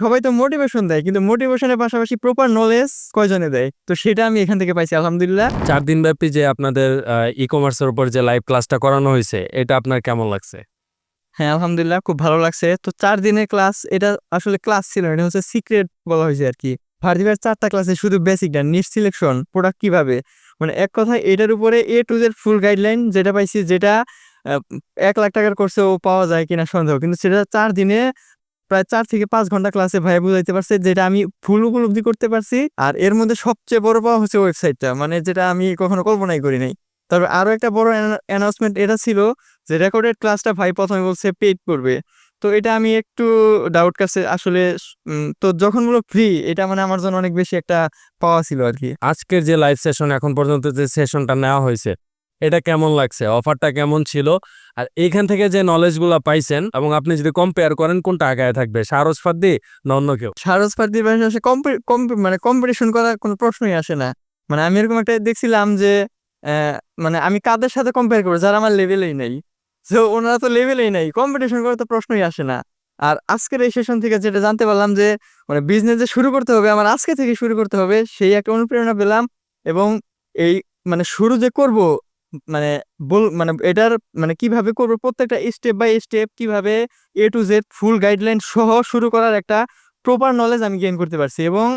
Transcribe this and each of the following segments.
সবাই তো মোটিভেশন দেয়, কিন্তু মোটিভেশনের পাশাপাশি প্রপার নলেজ কয়জনে দেয়? তো সেটা আমি এখান থেকে পাইছি আলহামদুলিল্লাহ। 4 দিন ব্যাপী যে আপনাদের ই-কমার্সের উপর যে লাইভ ক্লাসটা করানো হয়েছে, এটা আপনার কেমন লাগছে? হ্যাঁ, আলহামদুলিল্লাহ খুব ভালো লাগছে। তো 4 দিনের ক্লাস, এটা আসলে ক্লাস ছিল না, এটা হচ্ছে সিক্রেট বলা হয়েছে আরকি। ভার্সিটির 4টা ক্লাসে শুধু বেসিকটা, নিশ সিলেকশন, প্রোডাক্ট কিভাবে, মানে এক কথায় এটার উপরে A to Z full guideline যেটা পাইছি, যেটা আ ১,০০,০০০ টাকার কোর্সেও পাওয়া যায় কিনা সন্দেহ। কিন্তু সেটা 4 দিনে প্রায় 4 থেকে 5 ঘন্টা ক্লাসে ভাইয়া বুঝাইতে পারছে, যেটা আমি ফুল উপলব্ধি করতে পারছি। আর এর মধ্যে সবচেয়ে বড় পাওয়া হচ্ছে ওয়েবসাইটটা, মানে যেটা আমি কখনো কল্পনাই করি নাই। তবে আরো একটা বড় অ্যানাউন্সমেন্ট এটা ছিল যে রেকর্ডেড ক্লাসটা ভাই ১ম এ বলছে পেইড করবে। তো এটা আমি একটু ডাউট কাছে আসলে, তো যখন বলল ফ্রি, এটা মানে আমার জন্য অনেক বেশি একটা পাওয়া ছিল আরকি। আজকের যে লাইভ সেশন, এখন পর্যন্ত যে সেশনটা নেওয়া হয়েছে, এটা কেমন লাগছে? অফারটা কেমন ছিল? আর এইখান থেকে যে নলেজগুলা পাইছেন, এবং আপনি যদি কম্পেয়ার করেন কোনটা আগায় থাকবে, সারস ফাদ্দি না অন্য কেউ? সারস পার্টির পাশাপাশি মানে কম্পিটিশন করার কোনো প্রশ্নই আসে না। মানে আমি এরকম একটা দেখছিলাম যে অ্যা মানে আমি কাদের সাথে কম্পেয়ার করব যারা আমার লেভেলেই নাই। সো ওনারা তো লেভেলেই নাই। কম্পিটিশন করার তো প্রশ্নই আসে না। আর আজকের এই সেশন থেকে যেটা জানতে পারলাম যে মানে বিজনেস যে শুরু করতে হবে, আমার আজকে থেকে শুরু করতে হবে, সেই একটা অনুপ্রেরণা পেলাম। এবং এই মানে শুরু যে করব, মানে মানে এটার মানে কিভাবে করব, প্রত্যেকটা স্টেপ বাই স্টেপ কিভাবে A to Z full guideline সহ শুরু করার একটা প্রপার নলেজ আমি গেইন করতে পারছি। এবং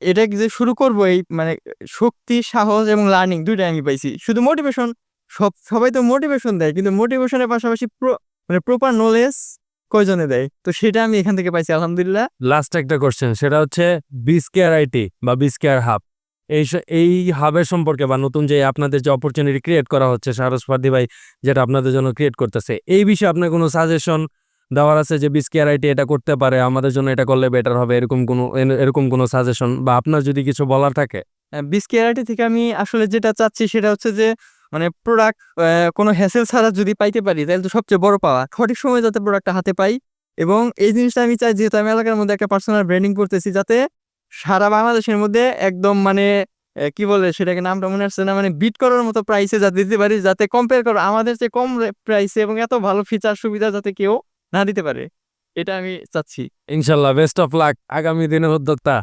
এটা যে শুরু করব, এই মানে শক্তি, সাহস এবং লার্নিং ২ টাই আমি পাইছি। শুধু মোটিভেশন, সবাই তো মোটিভেশন দেয়, কিন্তু মোটিভেশনের পাশাপাশি মানে প্রপার নলেজ কয়জনে দেয়? তো সেটা আমি এখান থেকে পাইছি আলহামদুলিল্লাহ। লাস্ট একটা কোশ্চেন, সেটা হচ্ছে বিস্কেয়ার আইটি বা বিস্কেয়ার হাব, এই হাবের সম্পর্কে বা নতুন যে আপনাদের যে অপরচুনিটি ক্রিয়েট করা হচ্ছে সারস ফার্দি ভাই যেটা আপনাদের জন্য ক্রিয়েট করতেছে, এই বিষয়ে আপনার কোনো সাজেশন দেওয়ার আছে যে বিস্কেয়ার আইটি এটা করতে পারে, আমাদের জন্য এটা করলে বেটার হবে, এরকম কোনো সাজেশন বা আপনার যদি কিছু বলার থাকে? বিসকেআরটি থেকে আমি আসলে যেটা চাচ্ছি সেটা হচ্ছে যে মানে প্রোডাক্ট কোনো হ্যাসেল ছাড়া যদি পাইতে পারি, তাহলে তো সবচেয়ে বড় পাওয়া। সঠিক সময়ে যাতে প্রোডাক্টটা হাতে পাই, এবং এই জিনিসটা আমি চাই, যেহেতু আমি এলাকার মধ্যে একটা পার্সোনাল ব্র্যান্ডিং করতেছি, যাতে সারা বাংলাদেশের মধ্যে একদম মানে কি বলে সেটাকে, নামটা মনে আসছে না, মানে বিট করার মতো প্রাইসে যাতে দিতে পারি, যাতে কম্পেয়ার করো আমাদের চেয়ে কম প্রাইসে, এবং এত ভালো ফিচার সুবিধা যাতে কেউ না দিতে পারে। এটা আমি চাচ্ছি। ইনশাল্লাহ, বেস্ট অফ লাক আগামী দিনের উদ্যোক্তা।